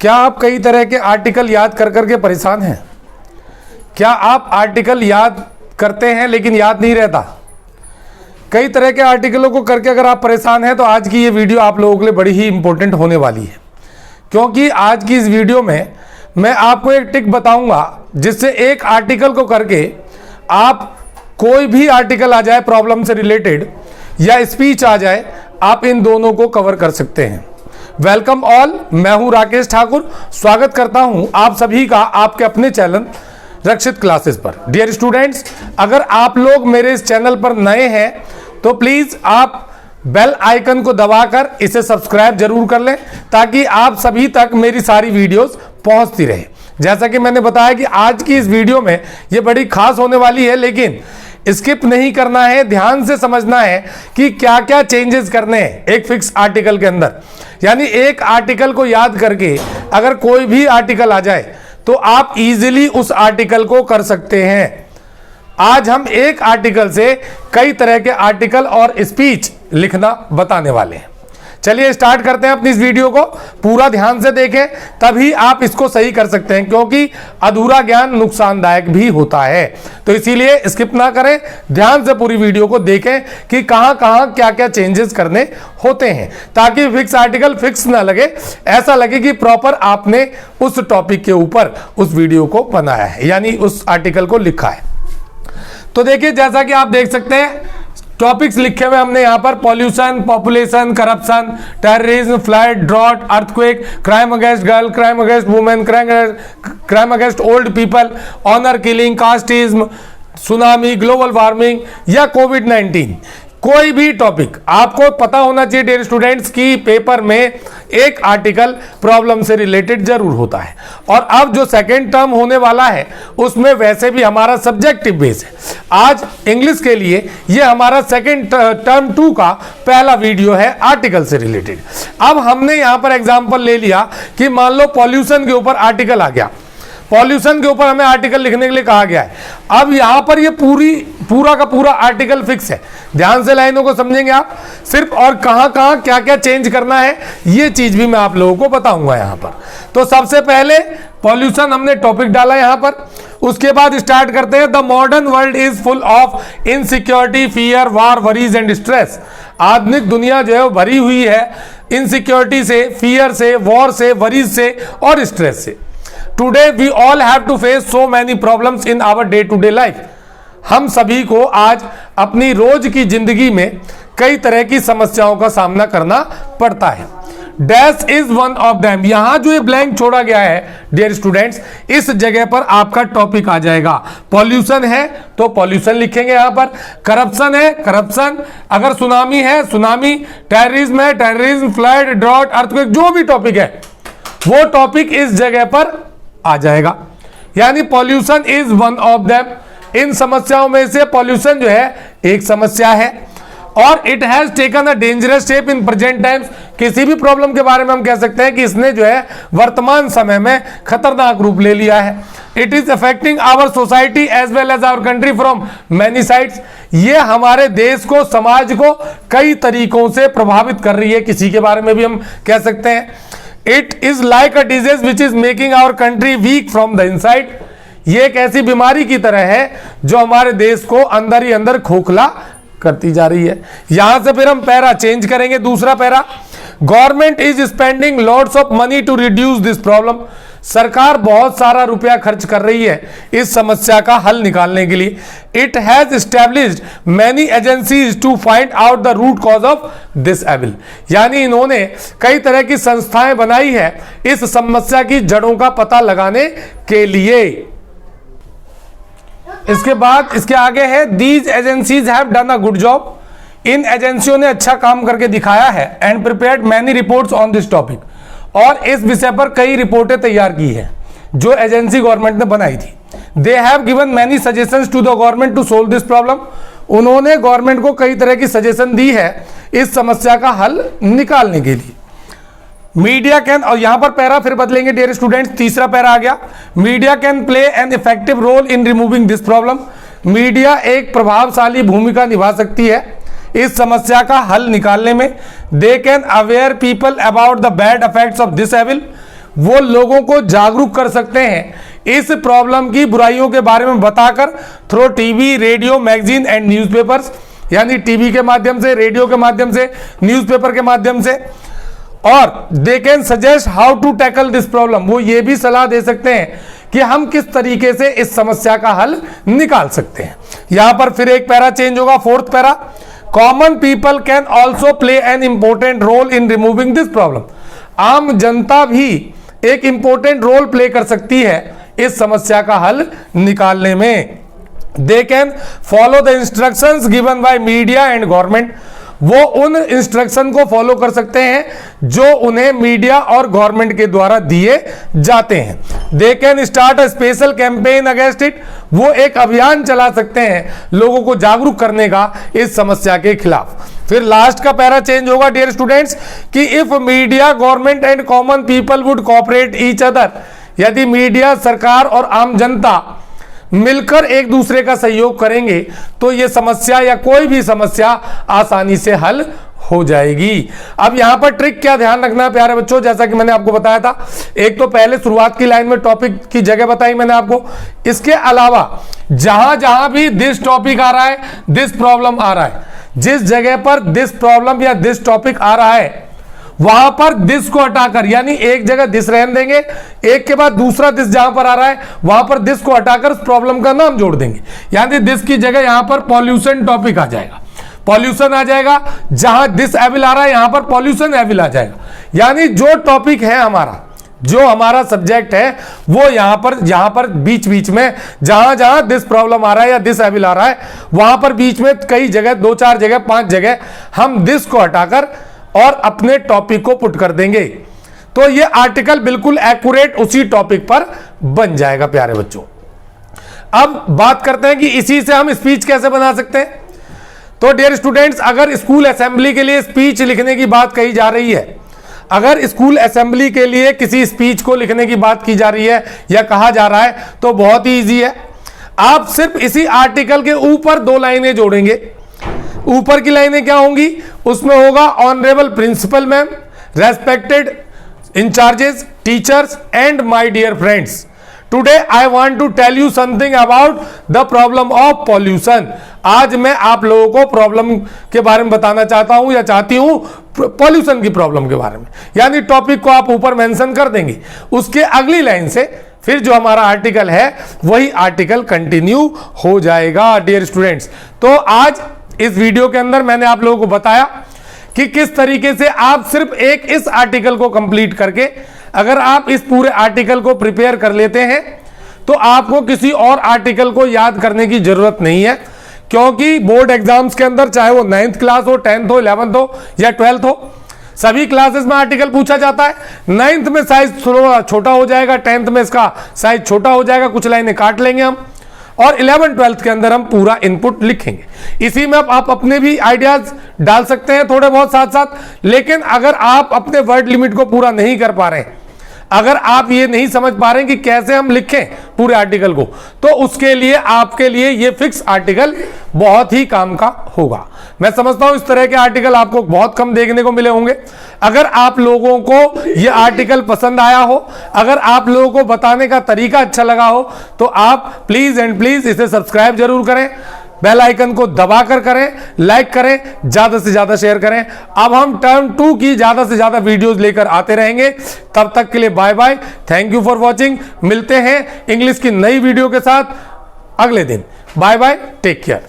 क्या आप कई तरह के आर्टिकल याद कर करके परेशान हैं? क्या आप आर्टिकल याद करते हैं लेकिन याद नहीं रहता? कई तरह के आर्टिकलों को करके अगर आप परेशान हैं तो आज की ये वीडियो आप लोगों के लिए बड़ी ही इंपॉर्टेंट होने वाली है, क्योंकि आज की इस वीडियो में मैं आपको एक ट्रिक बताऊंगा जिससे एक आर्टिकल को करके आप कोई भी आर्टिकल आ जाए प्रॉब्लम से रिलेटेड या स्पीच आ जाए, आप इन दोनों को कवर कर सकते हैं। वेलकम ऑल, मैं हूं राकेश ठाकुर। स्वागत करता हूं आप सभी का आपके अपने चैनल रक्षित क्लासेस पर। डियर स्टूडेंट्स, अगर आप लोग मेरे इस चैनल पर नए हैं तो प्लीज आप बेल आइकन को दबाकर इसे सब्सक्राइब जरूर कर लें ताकि आप सभी तक मेरी सारी वीडियोस पहुंचती रहे। जैसा कि मैंने बताया कि आज की इस वीडियो में ये बड़ी खास होने वाली है, लेकिन स्किप नहीं करना है, ध्यान से समझना है कि क्या क्या चेंजेस करने हैं एक फिक्स आर्टिकल के अंदर। यानी एक आर्टिकल को याद करके अगर कोई भी आर्टिकल आ जाए तो आप इजीली उस आर्टिकल को कर सकते हैं। आज हम एक आर्टिकल से कई तरह के आर्टिकल और स्पीच लिखना बताने वाले हैं। चलिए स्टार्ट करते हैं अपनी इस वीडियो को। पूरा ध्यान से देखें, तभी आप इसको सही कर सकते हैं, क्योंकि अधूरा ज्ञान नुकसानदायक भी होता है। तो इसीलिए स्किप ना करें, ध्यान से पूरी वीडियो को देखें कि कहां कहां क्या क्या चेंजेस करने होते हैं, ताकि फिक्स आर्टिकल फिक्स ना लगे, ऐसा लगे कि प्रॉपर आपने उस टॉपिक के ऊपर उस वीडियो को बनाया है, यानी उस आर्टिकल को लिखा है। तो देखिए, जैसा कि आप देख सकते हैं टॉपिक्स लिखे हुए हमने यहाँ पर: pollution, population, corruption, terrorism, flood, drought, earthquake, crime against girl, crime against women, crime against old people, honour killing, casteism, tsunami, global warming या कोविड-19। कोई भी टॉपिक आपको पता होना चाहिए डियर स्टूडेंट्स की पेपर में एक आर्टिकल प्रॉब्लम से रिलेटेड जरूर होता है। और अब जो सेकेंड टर्म होने वाला है उसमें वैसे भी हमारा सब्जेक्टिव बेस है। आज इंग्लिश के लिए ये हमारा सेकेंड टर्म 2 का पहला वीडियो है आर्टिकल से रिलेटेड। अब हमने यहां पर एग्जांपल ले लिया कि मान लो पॉल्यूशन के ऊपर आर्टिकल आ गया, पॉल्यूशन के ऊपर हमें आर्टिकल लिखने के लिए कहा गया है। अब यहां पर ये पूरा का पूरा आर्टिकल फिक्स है। ध्यान से लाइनों को समझेंगे आप सिर्फ, और कहां कहां क्या क्या चेंज करना है ये चीज भी मैं आप लोगों को बताऊंगा यहां पर। तो सबसे पहले पॉल्यूशन हमने टॉपिक डाला यहां पर, उसके बाद स्टार्ट करते हैं। The modern world is full of insecurity, fear, war, worries and stress. आधुनिक दुनिया जो है वो भरी हुई है इनसिक्योरिटी से, फियर से, वॉर से, वरीज से और स्ट्रेस से। Today we all have to face so many problems in our day to day life. हम सभी को आज अपनी रोज की जिंदगी में कई तरह की समस्याओं का सामना करना पड़ता है। Dash is one of them. यहां जो ये ब्लैंक छोड़ा गया है डियर स्टूडेंट्स, इस जगह पर आपका टॉपिक आ जाएगा। पॉल्यूशन है तो पॉल्यूशन लिखेंगे यहां पर, करप्शन है करप्शन, अगर सुनामी है सुनामी, टेररिज्म है टेररिज्म, फ्लड, ड्रॉट, अर्थक्वेक, जो भी टॉपिक है वो टॉपिक इस जगह पर आ जाएगा। यानी pollution is one of them. इन समस्याओं में से पॉल्यूशन जो है एक समस्या है, और it has taken a dangerous step in present times. किसी भी प्रॉब्लम के बारे में हम कह सकते हैं कि इसने जो है वर्तमान समय में खतरनाक रूप ले लिया है। It is affecting our society as well as our country from many sides. ये हमारे देश को, समाज को कई तरीकों से प्रभावित कर रही है, किसी के बारे में भी हम कह सकते हैं। It is like a disease which is making our country weak from the inside. ये एक ऐसी बीमारी की तरह है जो हमारे देश को अंदर ही अंदर खोखला करती जा रही है। यहां से फिर हम पैरा चेंज करेंगे, दूसरा पैरा। Government is spending lots of money to reduce this problem. सरकार बहुत सारा रुपया खर्च कर रही है इस समस्या का हल निकालने के लिए। It has established many agencies to find out the root cause of this evil. यानी इन्होंने कई तरह की संस्थाएं बनाई है इस समस्या की जड़ों का पता लगाने के लिए। इसके बाद इसके आगे है, these agencies have done a good job. इन एजेंसियों ने अच्छा काम करके दिखाया है। And prepared many reports on this topic. और इस विषय पर कई रिपोर्टें तैयार की है जो एजेंसी गवर्नमेंट ने बनाई थी। They have given many suggestions to the government to solve this problem. उन्होंने गवर्नमेंट को कई तरह की सजेशन दी है इस समस्या का हल निकालने के लिए। मीडिया कैन, और यहां पर पैरा फिर बदलेंगे डियर स्टूडेंट्स, तीसरा पैरा आ गया। Media can play an effective role in removing this problem. Media एक प्रभावशाली भूमिका निभा सकती है इस समस्या का हल निकालने में। They can aware people about the bad effects of this evil. वो लोगों को जागरूक कर सकते हैं इस प्रॉब्लम की बुराइयों के बारे में बताकर, through TV, radio, magazine and newspapers, यानी टीवी के माध्यम से, रेडियो के माध्यम से, न्यूज़पेपर के माध्यम से। और they can suggest how to tackle this problem, वो ये भी सलाह दे सकते हैं कि हम किस तरीके से इस समस्या का हल निकाल सकते हैं। यहां पर फिर एक पैरा चेंज होगा, fourth para, common people can also play an important role in removing this problem, आम जनता भी एक इंपॉर्टेंट रोल प्ले कर सकती है इस समस्या का हल निकालने में। They can follow the instructions given by media and government, वो उन इंस्ट्रक्शन को फॉलो कर सकते हैं जो उन्हें मीडिया और गवर्नमेंट के द्वारा दिए जाते हैं। They can start a special campaign against it, वो एक अभियान चला सकते हैं लोगों को जागरूक करने का इस समस्या के खिलाफ। फिर लास्ट का पैरा चेंज होगा डियर स्टूडेंट्स कि if media, government and common people would cooperate each other, यदि मीडिया, सरकार और आम जनता मिलकर एक दूसरे का सहयोग करेंगे तो ये समस्या या कोई भी समस्या आसानी से हल हो जाएगी। अब यहां पर ट्रिक क्या ध्यान रखना है प्यारे बच्चों, जैसा कि मैंने आपको बताया था, एक तो पहले शुरुआत की लाइन में टॉपिक की जगह बताई मैंने आपको, इसके अलावा जहां जहां भी दिस टॉपिक आ रहा है, दिस प्रॉब्लम आ रहा है, जिस जगह पर दिस प्रॉब्लम या दिस टॉपिक आ रहा है वहां पर दिस को हटाकर, यानी एक जगह दिस रहने देंगे, एक के बाद दूसरा दिस जहां पर आ रहा है वहां पर दिस को हटाकर उस प्रॉब्लम का नाम जोड़ देंगे। यानी दिस की जगह यहां पर पॉल्यूशन टॉपिक आ जाएगा, पॉल्यूशन आ जाएगा। जहां दिस एविल आ रहा है यहां पर पॉल्यूशन एविल आ जाएगा। यानी जो टॉपिक है हमारा, जो हमारा सब्जेक्ट है, वो यहां पर बीच बीच में जहां जहां दिस प्रॉब्लम आ रहा है या दिस एविल आ रहा है वहां पर बीच में कई जगह, 2-4 जगह, 5 जगह हम दिस को हटाकर और अपने टॉपिक को पुट कर देंगे, तो ये आर्टिकल बिल्कुल एक्यूरेट उसी टॉपिक पर बन जाएगा प्यारे बच्चों। अब बात करते हैं कि इसी से हम स्पीच कैसे बना सकते हैं। तो डियर स्टूडेंट्स, अगर स्कूल असेंबली के लिए स्पीच लिखने की बात कही जा रही है, अगर स्कूल असेंबली के लिए किसी स्पीच को लिखने की बात की जा रही है या कहा जा रहा है तो बहुत ही ईजी है। आप सिर्फ इसी आर्टिकल के ऊपर 2 लाइनें जोड़ेंगे। ऊपर की लाइनें क्या होंगी, उसमें होगा honourable principal ma'am, respected incharges, teachers and my dear friends, today I want to tell you something about the problem of pollution. आज मैं आप लोगों को प्रॉब्लम के बारे में बताना चाहता हूं या चाहती हूं, पॉल्यूशन की प्रॉब्लम के बारे में। यानी टॉपिक को आप ऊपर मेंशन कर देंगे, उसके अगली लाइन से फिर जो हमारा आर्टिकल है वही आर्टिकल कंटिन्यू हो जाएगा डियर स्टूडेंट्स। तो आज इस वीडियो के अंदर मैंने आप लोगों को बताया कि किस तरीके से आप सिर्फ एक इस आर्टिकल को कंप्लीट करके, अगर आप इस पूरे आर्टिकल को प्रिपेयर कर लेते हैं तो आपको किसी और आर्टिकल को याद करने की जरूरत नहीं है, क्योंकि बोर्ड एग्जाम्स के अंदर चाहे वो 9th क्लास हो, 10th हो, 11th हो या 12th हो, सभी क्लासेस में आर्टिकल पूछा जाता है। 9th में साइज थोड़ा छोटा हो जाएगा, 10th में इसका साइज छोटा हो जाएगा, कुछ लाइनें काट लेंगे हम, और 11th 12th के अंदर हम पूरा इनपुट लिखेंगे। इसी में आप अपने भी आइडियाज डाल सकते हैं थोड़े बहुत साथ साथ। लेकिन अगर आप अपने वर्ड लिमिट को पूरा नहीं कर पा रहे हैं, अगर आप ये नहीं समझ पा रहे हैं कि कैसे हम लिखें पूरे आर्टिकल को, तो उसके लिए आपके लिए ये फिक्स आर्टिकल बहुत ही काम का होगा। मैं समझता हूं इस तरह के आर्टिकल आपको बहुत कम देखने को मिले होंगे। अगर आप लोगों को ये आर्टिकल पसंद आया हो, अगर आप लोगों को बताने का तरीका अच्छा लगा हो, तो आप प्लीज एंड प्लीज इसे सब्सक्राइब जरूर करें, बेल आइकन को दबाकर करें, लाइक करें, ज्यादा से ज्यादा शेयर करें। अब हम टर्म 2 की ज्यादा से ज्यादा वीडियोस लेकर आते रहेंगे। तब तक के लिए bye bye, thank you for watching. मिलते हैं इंग्लिश की नई वीडियो के साथ अगले दिन। Bye bye, take care.